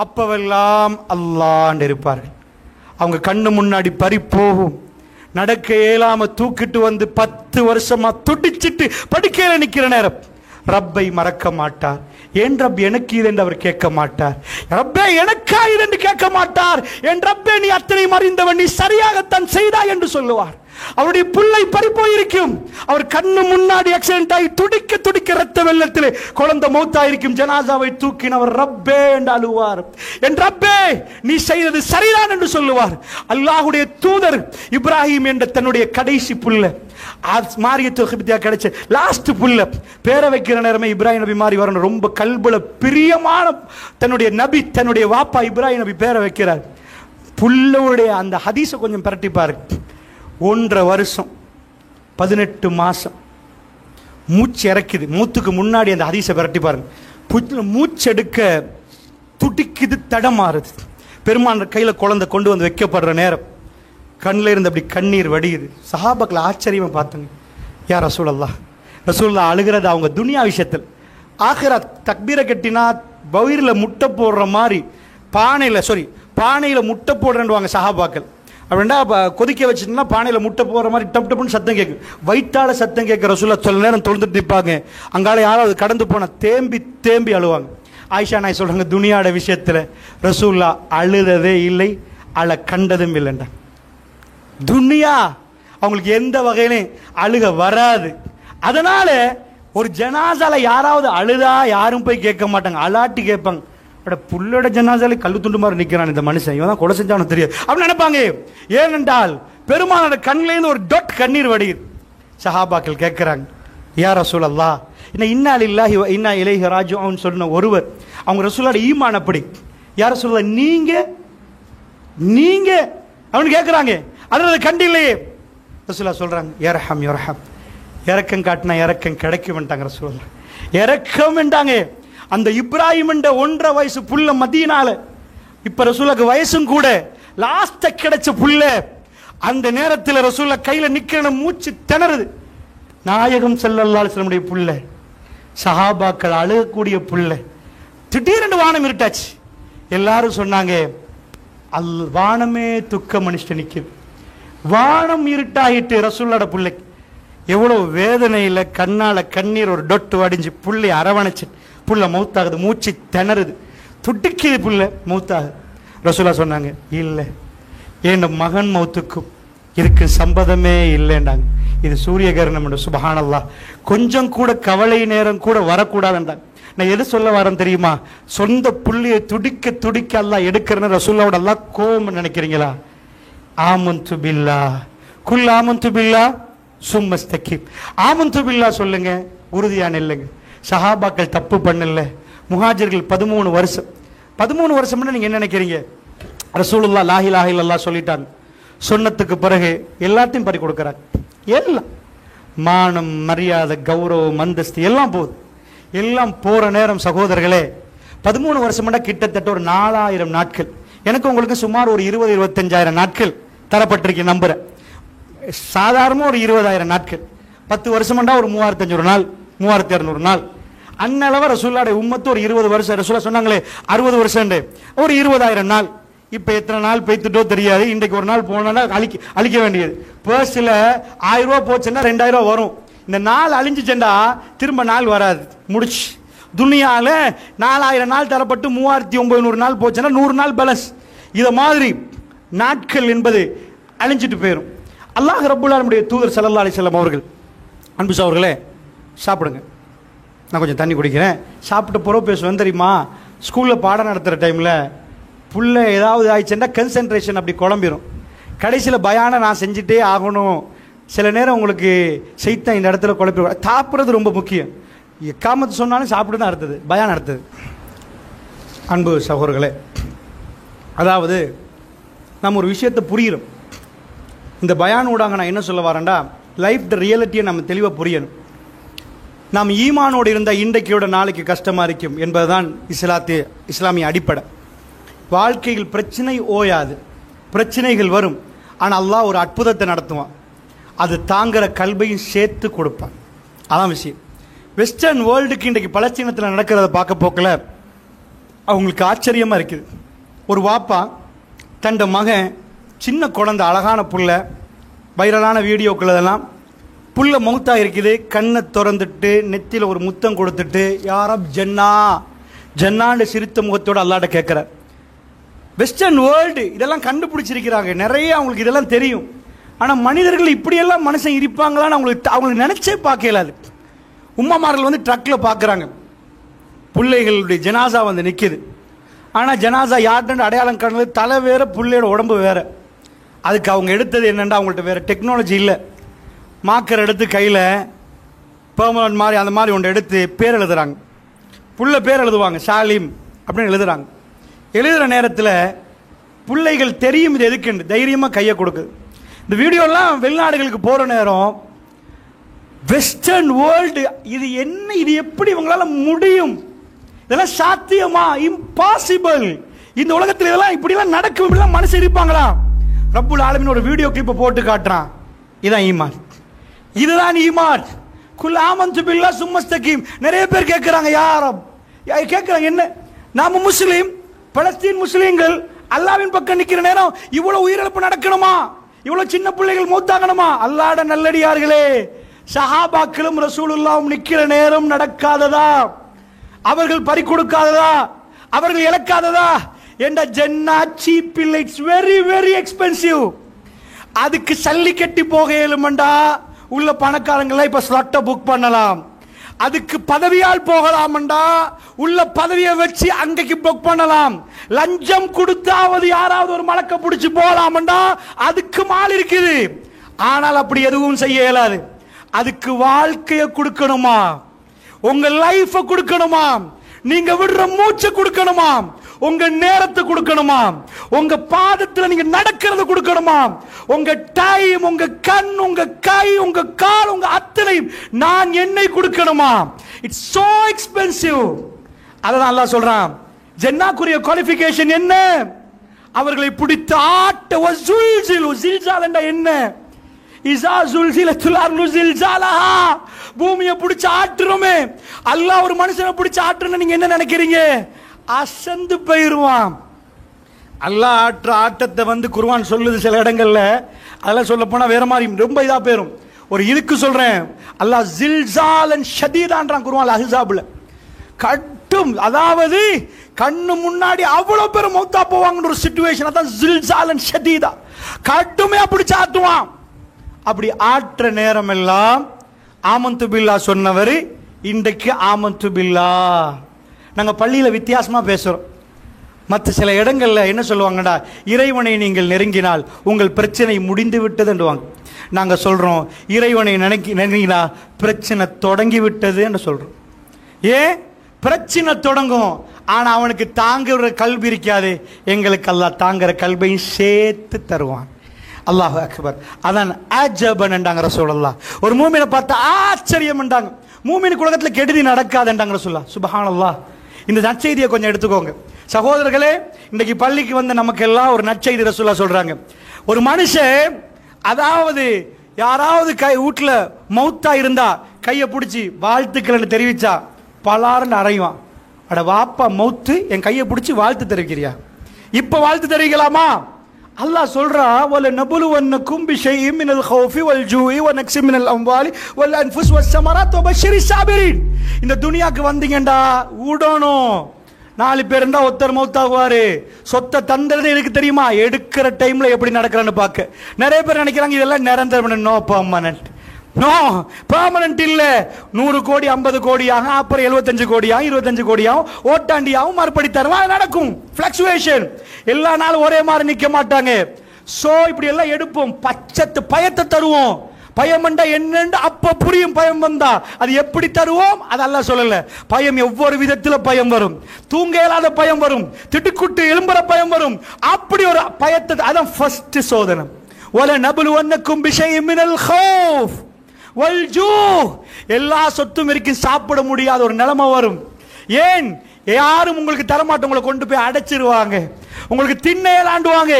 அப்பவெல்லாம் அல்லாஹ் இருப்பார்கள். அவங்க கண்ணு முன்னாடி பறி போகும். நடக்க இயலாம தூக்கிட்டு வந்து 10 வருஷமா துடிச்சிட்டு படுக்கையில நிக்கிற நேரம் ரப்பை மறக்க மாட்டார். என் ரப் எனக்கு இது என்று அவர் கேட்க மாட்டார். ரப்பே எனக்கா இது என்று கேட்க மாட்டார். என் ரப்பே நீ அத்தனை அறிந்தவன், நீ சரியாகத்தான் செய்தாய் என்று சொல்லுவார். அவருடைய புள்ளை பறிப்போயிருக்கும். அவர் கண்ணு முன்னாடி ஆக்சிடென்ட் ஆகி துடிக்க துடிக்க ரத்த வெள்ளத்திலே குழந்தை மௌத்தாயிருக்கும். ஜனாசாவை தூக்கினவர் ரப்பே என்று அழுவார். என் ரப்பே, நீ செய்தது சரிதான் என்று சொல்லுவார். அல்லாஹ்வுடைய தூதர் இப்ராஹிம் என்ற தன்னுடைய கடைசி புள்ள மாரியத்து கிடைச்ச லாஸ்ட் புள்ள பேரை வைக்கிற நேரமே இப்ராஹிம் நபி மாறி வரணும். ரொம்ப கல்புல பிரியமான தன்னுடைய நபி, தன்னுடைய வாப்பா இப்ராஹிம் நபி பேரை வைக்கிறார். புள்ளவுடைய அந்த ஹதீஸை கொஞ்சம் பிரட்டிப்பாரு. 1.5 வருஷம் 18 மாசம் மூச்சு இறக்குது. மூத்துக்கு முன்னாடி அந்த ஹதீஸை பிரட்டி பாருங்க. மூச்செடுக்க துடிக்குது, தடமாறுது. பெருமான் கையில குழந்தை கொண்டு வந்து வைக்கப்படுற நேரம் கண்ணில் இருந்து அப்படி கண்ணீர் வடியுது. சஹாபாக்களை ஆச்சரியமா பார்த்தாங்க. யா ரசூலல்லாஹ், ரசூலுல்லாஹ் அழுகிறது அவங்க துனியா விஷயத்தில். ஆகிரா தக்பீரை கட்டினா பயிரில் முட்டை போடுற மாதிரி பானையில் முட்டை போடுறேன்னுவாங்க சஹாபாக்கள். அப்படின்னா கொதிக்க வச்சுட்டுனா பானையில் முட்டை போடுற மாதிரி டப் டப்புன்னு சத்தம் கேட்கும். வயிற்றால சத்தம் கேட்க ரசூலுல்லாஹ் சில நேரம் தொழுந்துட்டு நிற்பாங்க. அங்கால யாராவது கடந்து போன தேம்பி தேம்பி அழுவாங்க. ஆயிஷா நாய் சொல்றாங்க, துனியாட விஷயத்தில் ரசூலுல்லாஹ் அழுததே இல்லை, அழ கண்டதும் இல்லைண்டா. துனியா அவங்களுக்கு எந்த வகையிலும் அழுக வராது. அதனால ஒரு ஜனாசால யாராவது அழுதா யாரும் போய் கேட்க மாட்டாங்க, அலாட்டி கேட்பாங்க. புள்ளோட ஜனாசால கல்லு துண்டு மாதிரி நிற்கிறான் இந்த மனுஷன், இவன் தான் கொலை செஞ்சானு தெரியாது அப்படின்னு நினைப்பாங்க. ஏனென்றால் பெருமானோட கண்ணிலேருந்து ஒரு டொட் கண்ணீர் வடியுது. சஹாபாக்கள் கேட்கிறாங்க, யா ரசூலல்லாஹ், இன்னா லில்லாஹி வ இன்னா இலைஹி ராஜிஊன் சொன்ன ஒருவர் அவங்க ரசூலோட ஈமான் அப்படி. யா ரசூலல்லாஹ், நீங்க அவனு கேட்கிறாங்க, அதனால கண்டில்லையே. ரசூலுல்லாஹ் சொல்றாங்க, யர்ஹம் யர்ஹம், இறக்கம் காட்டினா இறக்கம் கிடைக்கும்ட்டாங்க ரசூலுல்லாஹ். இறக்கம் என்றாங்க. அந்த இப்ராஹிம் என்ற 1.5 வயசு புள்ள மதீனால, இப்ப ரசூலுல்லாஹ்க்கு வயசும் கூட, லாஸ்ட் கிடைச்ச புள்ள. அந்த நேரத்தில் ரசூலுல்லாஹ் கையில நிக்கிற மூச்சு திணறுது. நாயகம் ஸல்லல்லாஹு அலைஹி வஸல்லம் புள்ள, சஹாபாக்கள் அழுகக்கூடிய புள்ள. திடீரென்று வானம் இருட்டாச்சு. எல்லாரும் சொன்னாங்க, வானமே துக்க மனுஷன் நிற்குது. வானம் இருட்டாயிட்டு ரசூலுல்லாஹ் பிள்ளைக்கு எவ்வளவு வேதனையில் கண்ணால கண்ணீர் ஒரு டொட்டு வடிஞ்சு புள்ளை அரவணைச்சு புள்ள மௌத்தாகுது. மூச்சு திணறுது, துடிக்குது, புள்ள மௌத்தாகுது. ரசூலுல்லாஹ் சொன்னாங்க, இல்லை, என் மகன் மௌத்துக்கும் இதுக்கு சம்பந்தமே இல்லைண்டாங்க. இது சூரிய கிரணம். சுப்ஹானல்லாஹ், கொஞ்சம் கூட கவலை நேரம் கூட வரக்கூடாதுன்றாங்க. நான் எது சொல்ல வரேன் தெரியுமா? சொந்த புள்ளியை துடிக்க துடிக்க அல்லாஹ் எடுக்கிறேன்னு ரசூலுல்லாஹ்வோட அல்லாஹ் கோபம் நினைக்கிறீங்களா? ஆமன்து பில்லாஹ், குல் ஆமன்து பில்லாஹ் சும்மஸ்தகீம். ஆமன்து பில்லாஹ் சொல்லுங்க, உறுதியான இல்லைங்க. சஹாபாக்கள் தப்பு பண்ணல. முஹாஜிர்கள் 13 வருஷம் 13 வருஷம் நீங்க என்ன நினைக்கிறீங்க? ரசூலுல்லாஹ் லா இலாஹா இல்லல்லாஹ் சொல்லிட்டாங்க. சொன்னதுக்கு பிறகு எல்லாத்தையும் பறி கொடுக்குறாங்க. எல்லாம் மானம், மரியாதை, கௌரவம், அந்தஸ்து எல்லாம் போகுது. எல்லாம் போற நேரம் சகோதரர்களே, 13 வருஷம் கிட்டத்தட்ட ஒரு 4000 நாட்கள். எனக்கு உங்களுக்கு சுமார் ஒரு 20-25,000 நாட்கள் தரப்பட்டிருக்கேன் நம்புறேன். சாதாரணமாக ஒரு 20,000 நாட்கள். 10 வருஷம்டா ஒரு 3500 நாள், 3200 நாள். அன்னளவு ரசூலுல்லாஹ்வுடைய உம்மத்து ஒரு 20 வருஷம். ரசூலுல்லாஹ் சொன்னாங்களே 60 வருஷம், ஒரு 20,000 நாள். இப்போ எத்தனை நாள் பெய்த்துட்டோ தெரியாது. இன்றைக்கு ஒரு நாள் போனா அழிக்க வேண்டியது. பர்ஸில் 1000 ரூபா போச்சுன்னா 2000 ரூபா வரும். இந்த நாள் அழிஞ்சிச்சேண்டா திரும்ப நாள் வராது, முடிச்சு. துனியால 4000 நாள் தரப்பட்டு 3900 நாள் போச்சுன்னா 100 நாள் பேலன்ஸ். இதை மாதிரி நாட்கள் என்பது அழிஞ்சிட்டு போயிடும். அல்லாஹ் ரப்புல் ஆலமீனுடைய தூதர் ஸல்லல்லாஹு அலைஹி வஸல்லம் அவர்கள், அன்பு சகோதரர்களே, சாப்பிடுங்க, நான் கொஞ்சம் தண்ணி குடிக்கிறேன், சாப்பிட்டு பிறகு பேசுவேன் தெரியுமா? ஸ்கூலில் பாடம் நடத்துகிற டைமில் புள்ள ஏதாவது ஆயிடுச்சுன்னா கன்சன்ட்ரேஷன் அப்படி குழம்பிடும். கடைசியில் பயானை நான் செஞ்சுட்டே ஆகணும். சில நேரம் உங்களுக்கு செய்தான் இந்த இடத்துல குழப்பி. சாப்பிட்றது ரொம்ப முக்கியம். எக்காமத்து சொன்னாலும் சாப்பிட்டு தான் அடுத்தது பயான் அடுத்தது. அன்பு சகோதரர்களே, அதாவது நம்ம ஒரு விஷயத்தை புரிகிறோம். இந்த பயான் ஊடாக நான் என்ன சொல்ல வரேன்டா, லைஃப் த ரியாலிட்டியை நம்ம தெளிவாக புரியணும். நாம் ஈமானோடு இருந்தால் இன்றைக்கியோட நாளைக்கு கஷ்டமாக இருக்கும் என்பதுதான் இஸ்லாமிய அடிப்படை. வாழ்க்கையில் பிரச்சனை ஓயாது, பிரச்சனைகள் வரும். ஆனால் அல்லாஹ் ஒரு அற்புதத்தை நடத்துவான். அது தாங்கிற கல்வையும் சேர்த்து கொடுப்பான். அதான் விஷயம். வெஸ்டர்ன் வேர்ல்டுக்கு இன்றைக்கு பலஸ்தீனத்தில் நடக்கிறத பார்க்க போக்கல அவங்களுக்கு ஆச்சரியமாக இருக்குது. ஒரு வாப்பா தண்ட மகன், சின்ன குழந்தை, அழகான புள்ள, வைரலான வீடியோக்கள் இதெல்லாம், புள்ள மௌத்தா இருக்குது, கண்ணை திறந்துட்டு நெத்தியில் ஒரு முத்தம் கொடுத்துட்டு யாரப் ஜன்னா ஜன்னான்னு சிரித்த முகத்தோடு அல்லாட்ட கேட்குறார். வெஸ்டர்ன் வேர்ல்டு இதெல்லாம் கண்டுபிடிச்சிருக்கிறாங்க, நிறைய அவங்களுக்கு இதெல்லாம் தெரியும். ஆனால் மனிதர்கள் இப்படியெல்லாம் மனுஷன் இருப்பாங்களான்னு அவங்களுக்கு நினைச்சே பார்க்க இயலாது. உம்மாமார்கள் வந்து ட்ரக்கில் பார்க்குறாங்க, பிள்ளைகளுடைய ஜனாசா வந்து நிற்கிது. ஆனால் ஜனாசா யார்ட்டு அடையாளம் காணல, தலை வேறு பிள்ளையோட உடம்பு வேறு. அதுக்கு அவங்க எடுத்தது என்னென்னா, அவங்கள்ட்ட வேறு டெக்னாலஜி இல்லை. மார்க்கர் எடுத்து கையில் பெர்மனன்ட் மாதிரி அந்த மாதிரி ஒன்று எடுத்து பேர் எழுதுகிறாங்க. புள்ள பேர் எழுதுவாங்க, ஷாலிம் அப்படின்னு எழுதுகிறாங்க. எழுதுகிற நேரத்தில் பிள்ளைகள் தெரியும் இது எதுக்குன்னு தைரியமாக கையை கொடுக்குது. இந்த வீடியோலாம் வெளிநாடுகளுக்கு போகிற நேரம் வெஸ்டர்ன் வேர்ல்டு இது என்ன, இது எப்படி இவங்களால முடியும், இதெல்லாம் சாத்தியமா, இம்பாசிபிள், இந்த உலகத்தில் இதெல்லாம் இப்படிலாம் நடக்கும், இப்படிலாம் மனசு இருப்பாங்களா? ரப்புல் ஆலமீன் ஒரு வீடியோ கிளிப்பை போட்டு காட்டுறான். இதான் ஈமான், இதுதான் ஈமான். குல் ஆமன்து பில்லாஹ் சும்மஸ்தகீம். நிறைய பேர் கேட்குறாங்க, யாரும் கேட்குறாங்க, என்ன நாம முஸ்லீம், பலஸ்தீன் முஸ்லீம்கள் அல்லாவின் பக்கம் நிற்கிற நேரம் இவ்வளவு உயிரிழப்பு நடக்கணுமா, இவ்வளவு சின்ன பிள்ளைகள் மூத்தாகணுமா? அல்லாஹ்ட நல்லடியார்களே, சஹாபாக்களும் ரசூலுல்லாஹும் நிற்கிற நேரம் நடக்காததா, அவர்கள் பறி கொடுக்காததா, அவர்கள் இழக்காததா? என்ற ஜன்னா சீப் இல்லை, இட்ஸ் வெரி வெரி எக்ஸ்பென்சிவ். அதுக்கு சல்லி கட்டி போக இயலுமண்டா உள்ள பணக்காரங்களை இப்ப ஸ்லாட்டை புக் பண்ணலாம். அதுக்கு பதவியால் போகலாமண்டா உள்ள பதவியை வச்சு அங்கக்கு புக் பண்ணலாம். லஞ்சம் கொடுத்தாவது யாராவது ஒரு மலக்க பிடிச்சு போகலாமண்டா அதுக்கு மால் இருக்குது. ஆனால் அப்படி எதுவும் செய்ய இயலாது. அதுக்கு வாழ்க்கையை கொடுக்கணுமா, உங்க லைஃபை கொடுக்கணுமா, நீங்க விடுற மூச்சை கொடுக்கணுமா, உங்க நேரத்தை கொடுக்கணுமா, உங்க பாதத்தில் நீங்க நடக்கிறது கொடுக்கணுமா, உங்க டைம், உங்க கண், உங்க கை, உங்க கால், உங்க அத்தனையும் நான் என்னை கொடுக்கணுமா? It's so expensive. அதான் அல்லாஹ் சொல்றான், ஜன்னாக்குரிய குவாலிஃபிகேஷன் என்ன? அவர்களை பிடித்த ஆட்ட வஸுல்சில். ஜில்சால் என்றா என்ன? இஸா ஸுல்சிலத்துல் அர்து ஸில்சாலஹா. பூமியை பிடிச்சு ஆட்டுறோமே, அல்லாஹ் ஒரு மனுஷனை பிடிச்சு ஆட்டுறன்னு நீங்க என்ன நினைக்கிறீங்க? அசந்து போயிருவான். அல்லாஹ் ஆற்ற ஆட்டத்தை வந்து குர்ஆன் சொல்லுது சில இடங்கள்ல. அதெல்லாம் சொல்ல போனா வேற மாதிரி ரொம்ப இதா போயிரும். ஒரு இதுக்கு சொல்றேன், அல்லாஹ் ஜில்சாலன் ஷதீதான்றான் குர்ஆன் அஹ்ஸாப்ல. கட்டும், அதாவது கண்ணு முன்னாடி அவ்வளவு பேர் மௌத்தா போவாங்கன்ற ஒரு சிச்சுவேஷன். அதான் ஜில்சாலன் ஷதீதா, கட்டுமையா பிடிச்சு ஆட்டுவான். அப்படி ஆற்ற நேரம் எல்லாம் ஆமந்து பில்லா சொன்னவர் இன்றைக்கு ஆமந்து பில்லா. நாங்கள் பள்ளியில் வித்தியாசமாக பேசுகிறோம். மற்ற சில இடங்களில் என்ன சொல்லுவாங்கடா, இறைவனை நீங்கள் நெருங்கினால் உங்கள் பிரச்சனை முடிந்து விட்டதுன்னுவாங்க. நாங்கள் சொல்கிறோம், இறைவனை நெருங்கினா பிரச்சனை தொடங்கி விட்டது என்று சொல்கிறோம். ஏன் பிரச்சனை தொடங்கும், ஆனால் அவனுக்கு தாங்குற கல்வி இருக்காது. எங்களுக்கு அல்லாஹ் தாங்குற கல்வியும் சேர்த்து தருவான். அல்லாஹ் அக்பர். அதான் அஜபன் என்றாங்க ரசூலுல்லாஹ். ஒரு மூமினை பார்த்து ஆச்சரியம் என்றாங்க. மூமினுக்கு உலகத்தில் கெடுதி நடக்காதுன்றாங்க ரசூலுல்லாஹ். சுப்ஹானல்லாஹ். இந்த நற்செய்தியை கொஞ்சம் எடுத்துக்கோங்க சகோதரர்களே. இன்றைக்கு பள்ளிக்கு வந்து நமக்கு எல்லாம் ஒரு நற்செய்தி ரசூலுல்லாஹ் சொல்றாங்க. ஒரு மனுஷன், அதாவது யாராவது வீட்டில் மௌத்தா இருந்தா கையை பிடிச்சி வாழ்த்துக்கள்னு தெரிவிச்சா பலாருன்னு அறையுவான். அட வாப்பா மௌத்து, என் கையை பிடிச்சி வாழ்த்து தெரிவிக்கிறியா? இப்ப வாழ்த்து தெரிவிக்கலாமா? அல்லாஹ் சொல்றா, வல நபுலுவன்னக்கும் பிஷைஇம் மினல் ஹௌஃபி வல் ஜூஇ வ நக்ஸி மினல் அம்வாலி வல் அன்ஃபுஸ் வஸ்ஸமராத் வபஷ்ஷிரிஸ் சாபிரீன். இந்த துனியாக்கு வந்தீங்கடா உடணும். 4 பேர் இருந்தா ஒருத்தர் மௌத்தாகுவாரு. சொத்தை தந்துறது எனக்கு தெரியுமா? எடுக்கிற டைம்ல எப்படி நடக்கிறான்னு பார்க்க. நிறைய பேர் நினைக்கிறாங்க இதெல்லாம் நிரந்தரம். நோ பர்மனன்ட், நோ பர்மனன்ட் இல்ல. 100 கோடி 50 கோடியாக, அப்புறம் 75 கோடியாகும், 25 கோடியாகும், ஓட்டாண்டியாகவும் மறுபடி தருவான். நடக்கும் பிளக்சுவேஷன். எல்லா நாளும் ஒரே மாதிரி நிக்க மாட்டாங்க. சோ இப்படி எல்லாம் எடுப்போம், பச்சத்து பயத்தை தருவோம். பயம்ண்டா என்னன்னு அப்ப புரியும். பயம் வந்தா அது எப்படி தருவோம் அது அல்லாஹ் சொல்லல. பயம் ஒவ்வொரு விதத்துல பயம் வரும். தூங்க இயலாத பயம் வரும், திட்டுக்குட்டு எழும்புற பயம் வரும். அப்படி ஒரு பயத்தை, அதான் ஃபர்ஸ்ட் சோதனை. வல நபுலுவன்னக்கும் பிஷைஇம் மினல் ஹௌஃப் வல் ஜூ. எல்லா சொத்தும் இருக்கு, சாப்பிட முடியாத ஒரு நிலைமை வரும். ஏன்? யாரும் உங்களுக்கு தரமாட்டோம், உங்களை கொண்டு போய் அடைச்சிருவாங்க, உங்களுக்கு திண்ணையலாண்டுவாங்க.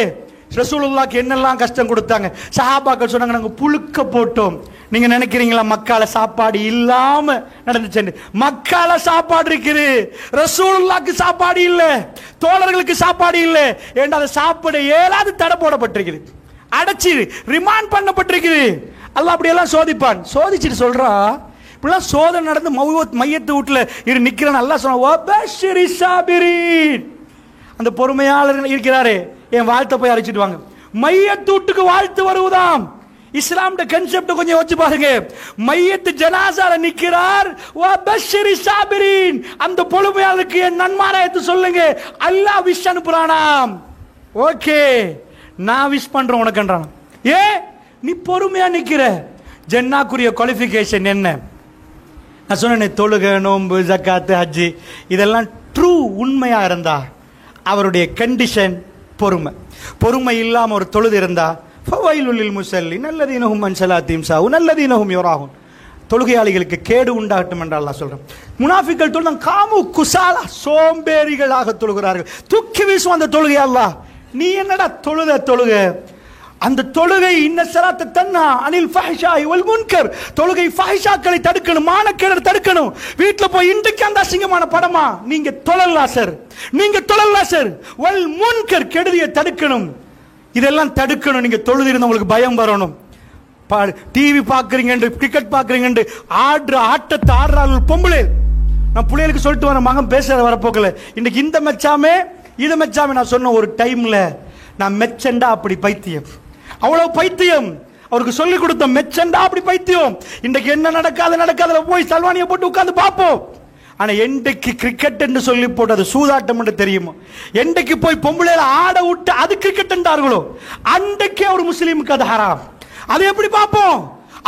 ரசூலுல்லாஹ்க்கு என்னெல்லாம் கஷ்டம் கொடுத்தாங்க. சஹாபாக்கள் சொன்னாங்க, நாங்கள் புழுக்க போட்டோம். நீங்க நினைக்கிறீங்களா மக்கால சாப்பாடு இல்லாம நடந்துச்சு? மக்கால சாப்பாடு இருக்குது, ரசூலுல்லாஹ்க்கு சாப்பாடு இல்ல, தோழர்களுக்கு சாப்பாடு இல்ல. ஏன்னா அதை சாப்பிட ஏலாது தடை போடப்பட்டிருக்குது, அடைச்சி ரிமாண்ட் பண்ணப்பட்டிருக்குது. அல்லாஹ் அப்படியெல்லாம் சோதிப்பான். சோதிச்சுட்டு சொல்றா, இப்படிலாம் சோதனை நடந்து மையத்து வீட்டுல இரு நிக்கிறேன். நல்லா சொன்ன அந்த பொறுமையாளர் இருக்கிறாரு, என் வாழ்த்தை போய் அழைச்சிட்டு வாங்க. மையத்து வீட்டுக்கு வாழ்த்து வருவதாம். இஸ்லாம்ட கான்செப்ட் கொஞ்சம் யோசிச்சு பாருங்க. மையத்து ஜனாசால நிக்கிறார், வா பஷ்ஷிரி சாபிரீன், அந்த பொறுமையாளருக்கு என் நன்மாராயத்தை சொல்லுங்க, அல்லாஹ் விஷ் அனுப்புறானாம். ஓகே, நான் விஷ் பண்றேன் உனக்குன்றான். ஏ நீ பொறுமையா நிக்கிற. ஜன்னாக்குரிய குவாலிஃபிகேஷன் என்ன? நான் சொன்னேன், தொழுகை, நோன்பு, ஜக்காத்து, ஹஜ்ஜி, இதெல்லாம் ட்ரூ உண்மையா இருந்தா அவருடைய கண்டிஷன் பொறுமை. பொறுமை இல்லாம ஒரு தொழுது இருந்தா ஃபவைலுல் முஸல்லின் அல்லதீனஹும் அன் ஸலாத்திஹிம் சாஹூன் அல்லதீனஹும் யுராஹூன், தொழுகையாளிகளுக்கு கேடு உண்டாகட்டும் என்று அல்லாஹ் சொல்றான். முனாஃபிக்கள் தொழுதாங்க, காமு குசாலா, சோம்பேறிகளாக தொழுகிறார்கள், தூக்கி வீசும் அந்த தொழுகை. அல்லாஹ் நீ என்னடா தொழுகை? அந்த தொழுகை இன்ன ஸலாத்த தன்ஹா அனில் ஃபஹ்ஷாஇ வல் முன்கர், தொழுகை ஃபஹ்ஷாக்களை தடுக்கணும், மானக்கேடை தடுக்கணும். வீட்ல போய் இன்றைக்கு அந்த அசிங்கமான படமா, நீங்க தொழலாம் சார், வல் முன்கர், கெடுதியை தடுக்கணும். இதெல்லாம் தடுக்கணும். நீங்க தொழுது இருந்தா உங்களுக்கு பயம் வரணும். டிவி பாக்குறீங்க, கிரிக்கெட் பாக்குறீங்க, ஆட்டத்தை ஆடுறாள் பொம்பளை. நான் பிள்ளைகளுக்கு சொல்லிட்டு வரேன், மகன் பேசுற வரப்போக்கல, இன்னைக்கு இந்த மெச்சாமே இது மெச்சாமே. நான் சொன்ன ஒரு டைம்ல நான் மெச்சண்டா அப்படி பைத்தியம், அவ்வளவு பைத்தியம். அவருக்கு சொல்லி கொடுத்த மெச்சண்டா அப்படி பைத்தியம். இன்றைக்கு என்ன நடக்காத போய் சல்வானியை போட்டு உட்கார்ந்து பார்ப்போம். ஆனா என்றைக்கு கிரிக்கெட் என்று சொல்லி போட்டு அது சூதாட்டம் என்று தெரியுமோ, என்றைக்கு போய் பொம்பளையில ஆட விட்டு அது கிரிக்கெட் என்றார்களோ, அன்றைக்கே ஒரு முஸ்லீமுக்கு அது ஹராம். அதை எப்படி பார்ப்போம்?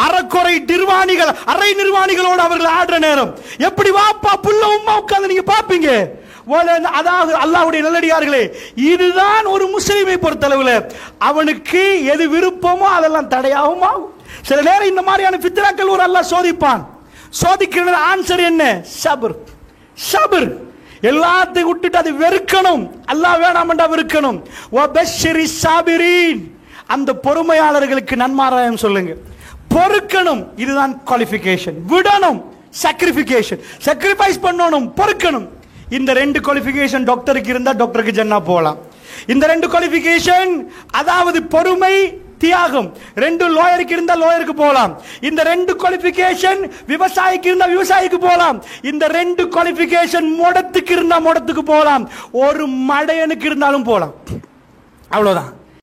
அரை நிர்வாணிகளோடு அவர்கள் ஆடுற நேரம் எப்படி வாப்பா புள்ள உம்மா உட்கார்ந்து நீங்க பாப்பீங்க. அதாவது அல்லாஹ்வுடைய நல்லடியார்களே, இதுதான் ஒரு முஸ்லிமை பொறுத்தளவுல அவனுக்கு எது விருப்பமோ அதெல்லாம் தடையாகும் ஆகும். சில நேரம் இந்த மாதிரியான ஃபித்ராக்கள் ஒரு அல்லாஹ் சோதிப்பான். சோதிக்கிற ஆன்சர் என்ன? சபர். எல்லாத்தையும் விட்டுட்டு அது வெறுக்கணும். அல்லாஹ் வேணாமண்டா வெறுக்கணும். வபஷ்ஷிரி சாபிரீன், அந்த பொறுமையாளர்களுக்கு நன்மாராயம் சொல்லுங்க. பொறுக்கணும், இதுதான் குவாலிஃபிகேஷன். விடணும், சாக்ரிஃபைஸ் பண்ணணும், பொறுக்கணும். இந்த ரெண்டு குவாலிஃபிகேஷன் டாக்டருக்கு இருந்தா டாக்டருக்கு ஜன்னா போகலாம். இந்த ரெண்டு குவாலிஃபிகேஷன், அதாவது பொறுமை, தியாகம், ரெண்டு லாயருக்கு இருந்தா லாயருக்கு போகலாம். இந்த ரெண்டு குவாலிஃபிகேஷன் விவசாயிக்கு இருந்தா விவசாயிக்கு போகலாம். இந்த ரெண்டு குவாலிஃபிகேஷன் மொடத்துக்கு இருந்தா மொடத்துக்கு போகலாம். ஒரு மடையனுக்கு இருந்தாலும் போகலாம். அவ்வளவுதான்.